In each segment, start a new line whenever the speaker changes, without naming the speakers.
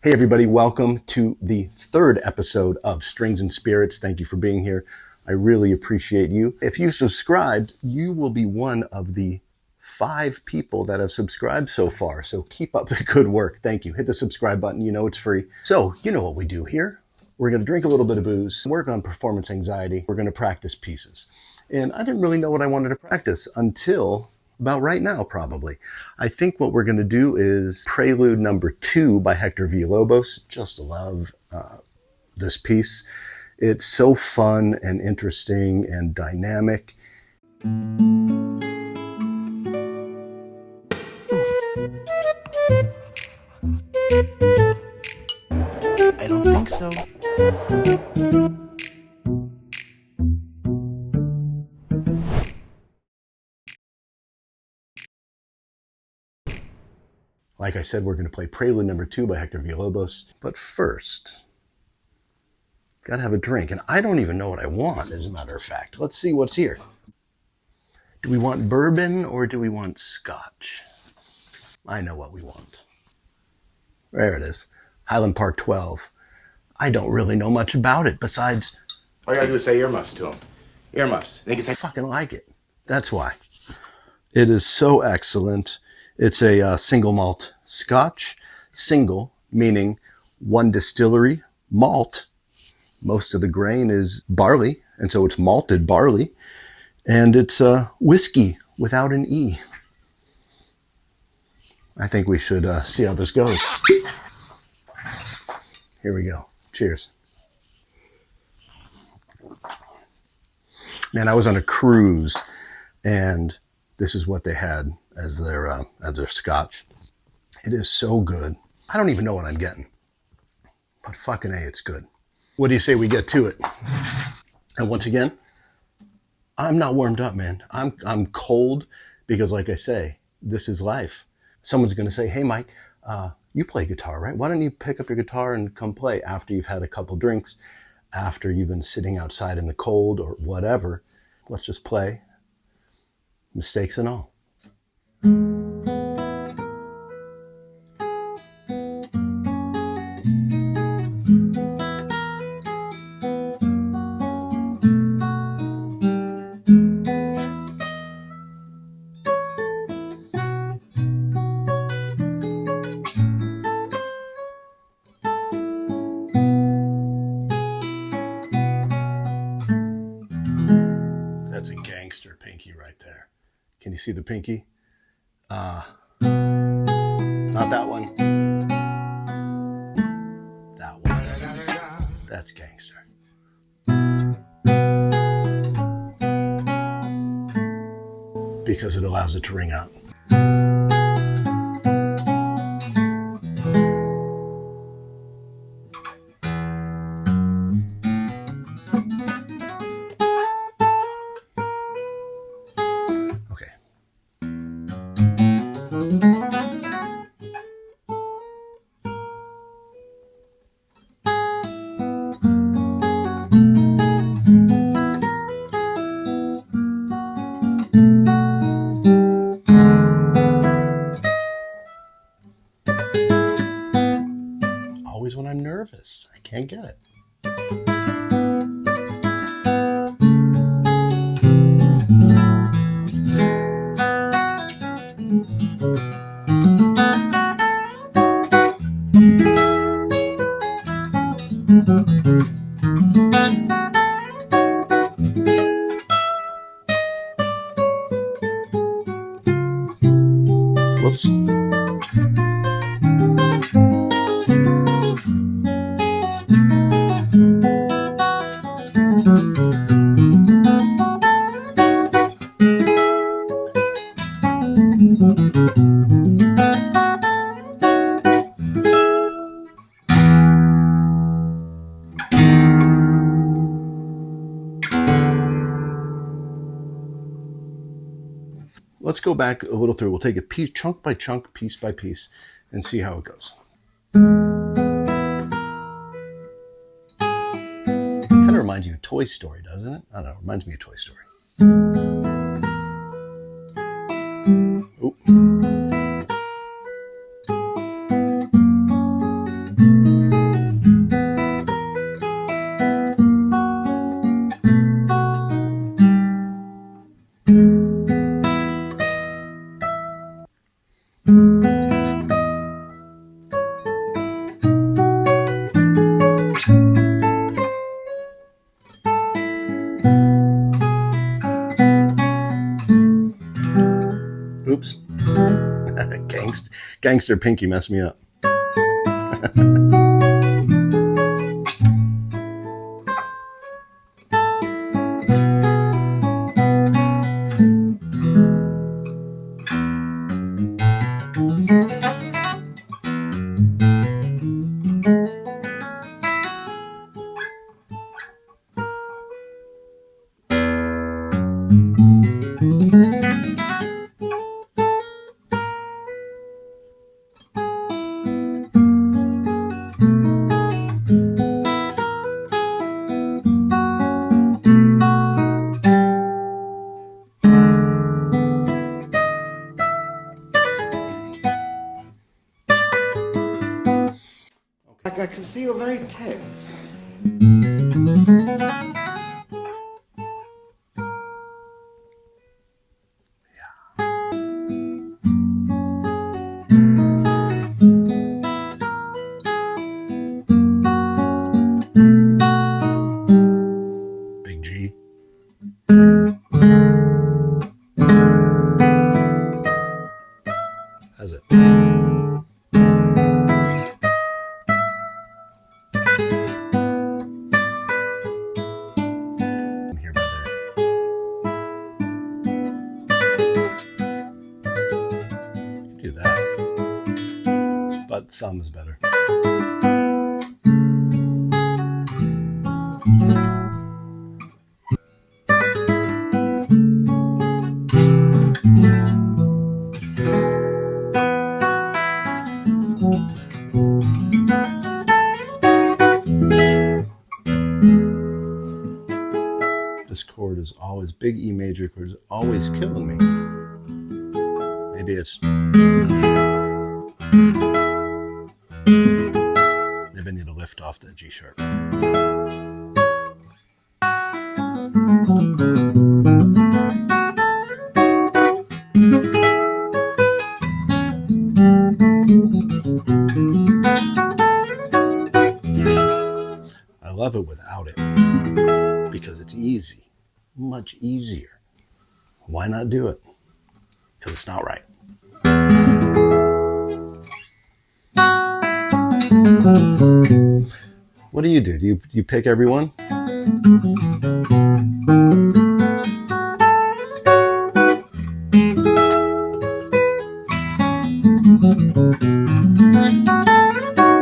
Hey everybody, welcome to the third episode of Strings and Spirits. Thank you for being here. I really appreciate you. If you subscribed, you will be one of the 5 people that have subscribed so far. So keep up the good work. Thank you. Hit the subscribe button. You know it's free. So you know what we do here. We're going to drink a little bit of booze, work on performance anxiety. We're going to practice pieces. And I didn't really know what I wanted to practice until about right now, probably. I think what we're going to do is Prelude number 2 by Hector Villa-Lobos. Just love this piece. It's so fun and interesting and dynamic. I don't think so. Like I said, we're going to play Prelude number 2 by Hector Villa-Lobos. But first, gotta have a drink. And I don't even know what I want, as a matter of fact. Let's see what's here. Do we want bourbon or do we want scotch? I know what we want. There it is. Highland Park 12. I don't really know much about it besides...
All you gotta do is say earmuffs to him. Earmuffs. They can say...
I fucking like it. That's why. It is so excellent. It's a single malt scotch. Single, meaning one distillery. Malt, most of the grain is barley, and so it's malted barley. And it's whiskey without an E. I think we should see how this goes. Here we go. Cheers. Man, I was on a cruise, and this is what they had as their scotch. It is so good. I don't even know what I'm getting, but fucking A, it's good. What do you say we get to it? And once again, I'm not warmed up, man. I'm cold because, like I say, this is life. Someone's going to say, hey, Mike, you play guitar, right? Why don't you pick up your guitar and come play after you've had a couple drinks, after you've been sitting outside in the cold or whatever? Let's just play. Mistakes and all. That's a gangster pinky right there. Can you see the pinky? Not that one. That one. That's gangster. Because it allows it to ring out. Always when I'm nervous, I can't get it. Whoops. Let's go back a little through. We'll take it piece, chunk by chunk, piece by piece, and see how it goes. Kind of reminds you of Toy Story, doesn't it? I don't know. It reminds me of Toy Story. Oop. Gangster Pinky messed me up.
I can see you're very tense.
Big G. How's it? Here better. Do that. But thumb is better. This chord is always, big E major chord is always killing me. Maybe I need to lift off that G sharp. I love it without it because it's easy, much easier. Why not do it? Because it's not right. What do? Do you pick everyone?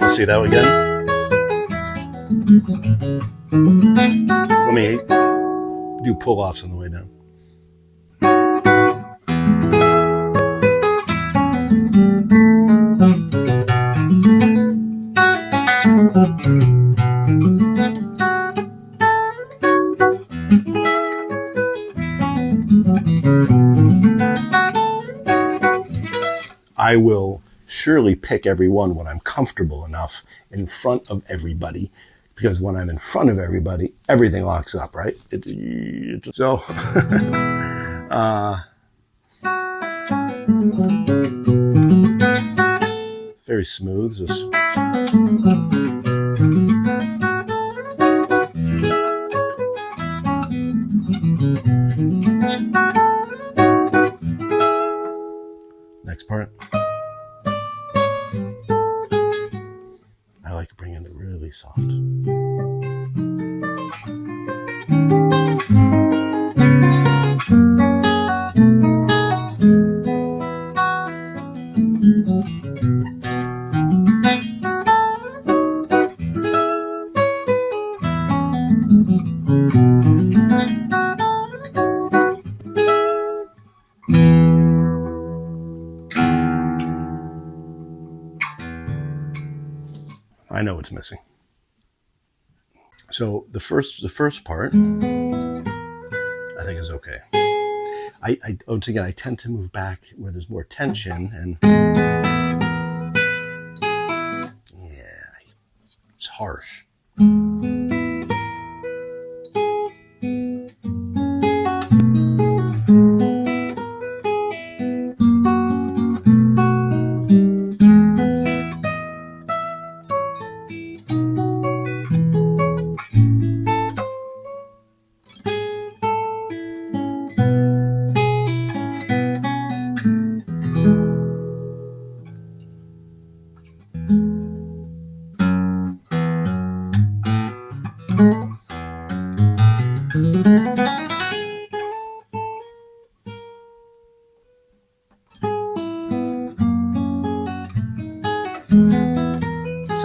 Let's see that again. Let me do pull-offs on the way down. I will surely pick everyone when I'm comfortable enough in front of everybody, because when I'm in front of everybody, everything locks up, right? So, very smooth. Just next part. I like bringing it really soft. I know what's missing. So the first part, I think is okay. Once again, I tend to move back where there's more tension, and yeah, it's harsh.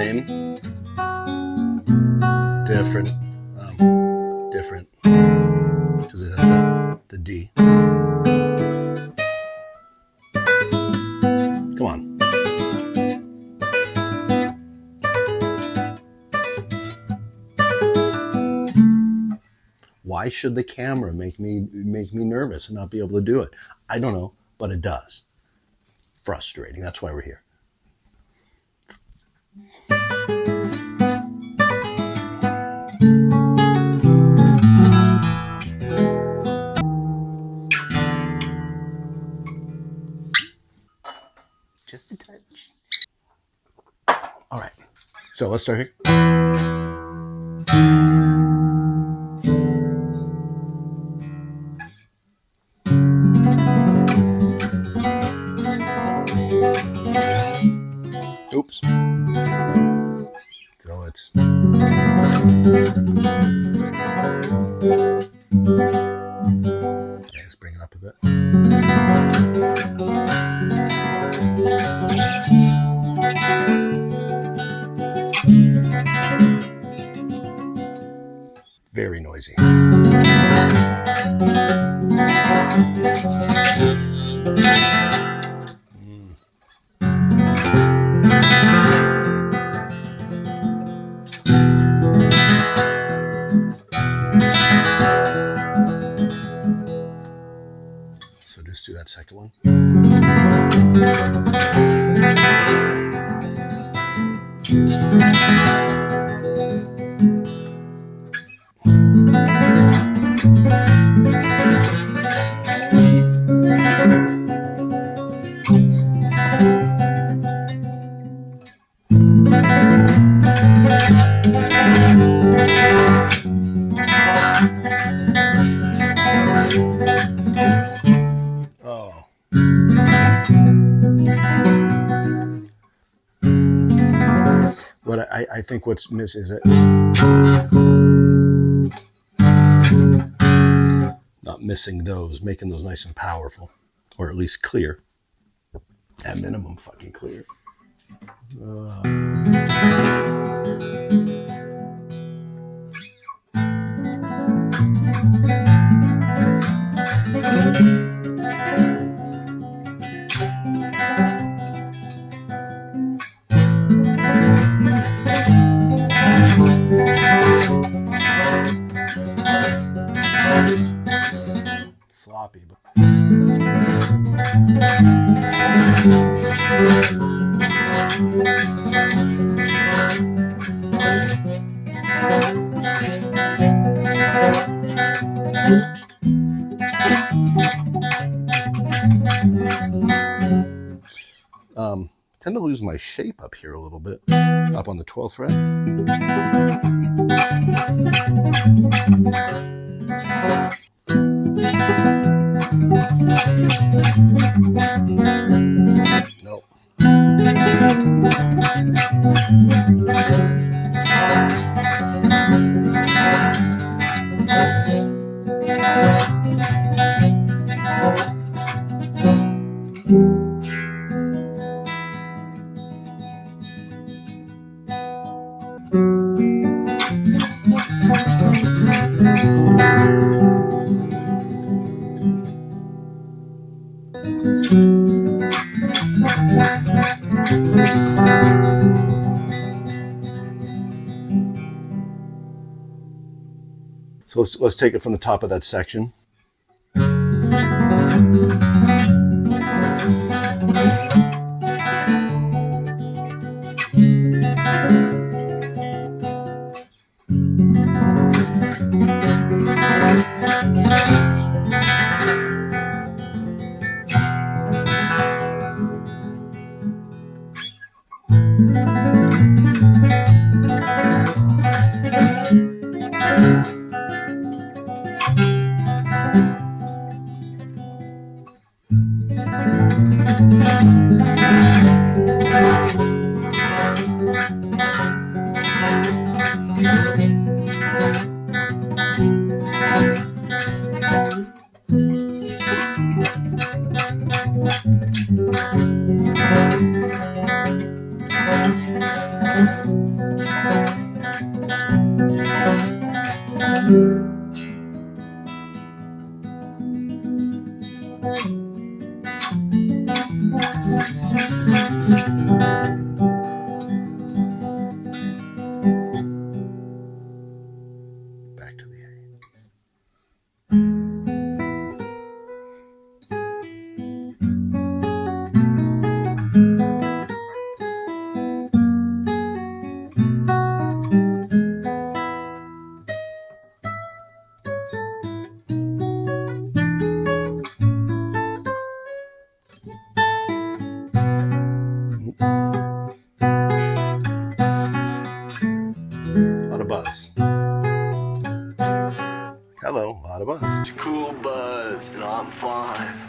same. Different. Different. Because it has the D. Come on. Why should the camera make me nervous and not be able to do it? I don't know, but it does. Frustrating. That's why we're here. Just a touch. All right. So let's start here. Oops. So it's. Okay, let's bring it up a bit. Very noisy. So just do that second one. What I think what's missing is it not missing those, making those nice and powerful, or at least clear. At minimum, fucking clear. Sloppy, but tend to lose my shape up here a little bit, up on the 12th fret. Nope. So let's take it from the top of that section. buzz. Hello, a lot of buzz.
It's cool buzz, and I'm fine.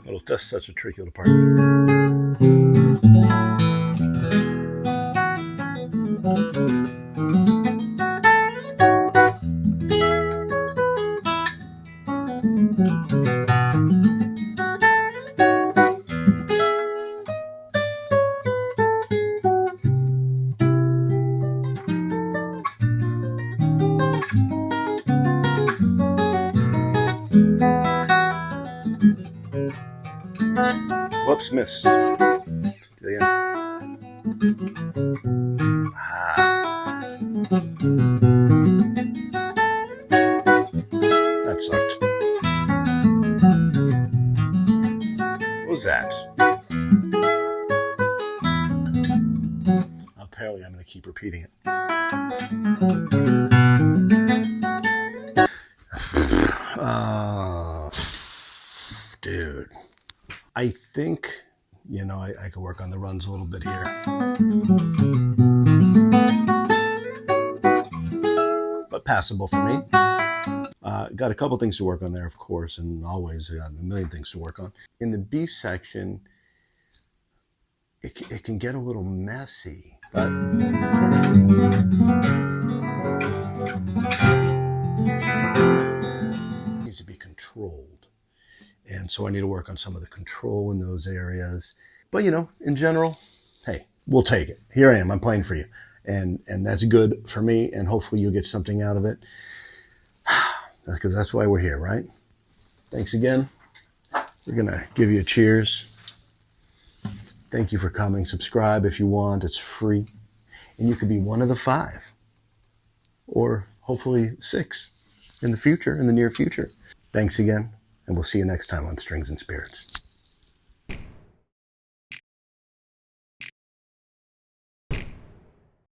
Oh, that's such a tricky little part. Whoops, missed. Do it again. That sucked. What was that? Apparently, I'm going to keep repeating it. Dude. I think, you know, I could work on the runs a little bit here. But passable for me. Got a couple things to work on there, of course, and always got a million things to work on. In the B section, it can get a little messy, but it needs to be controlled. And so I need to work on some of the control in those areas. But, you know, in general, hey, we'll take it. Here I am. I'm playing for you. And that's good for me, and hopefully you'll get something out of it. Because that's why we're here, right? Thanks again. We're going to give you a cheers. Thank you for coming. Subscribe if you want. It's free. And you could be one of the 5. Or hopefully 6 in the future, in the near future. Thanks again. And we'll see you next time on Strings and Spirits.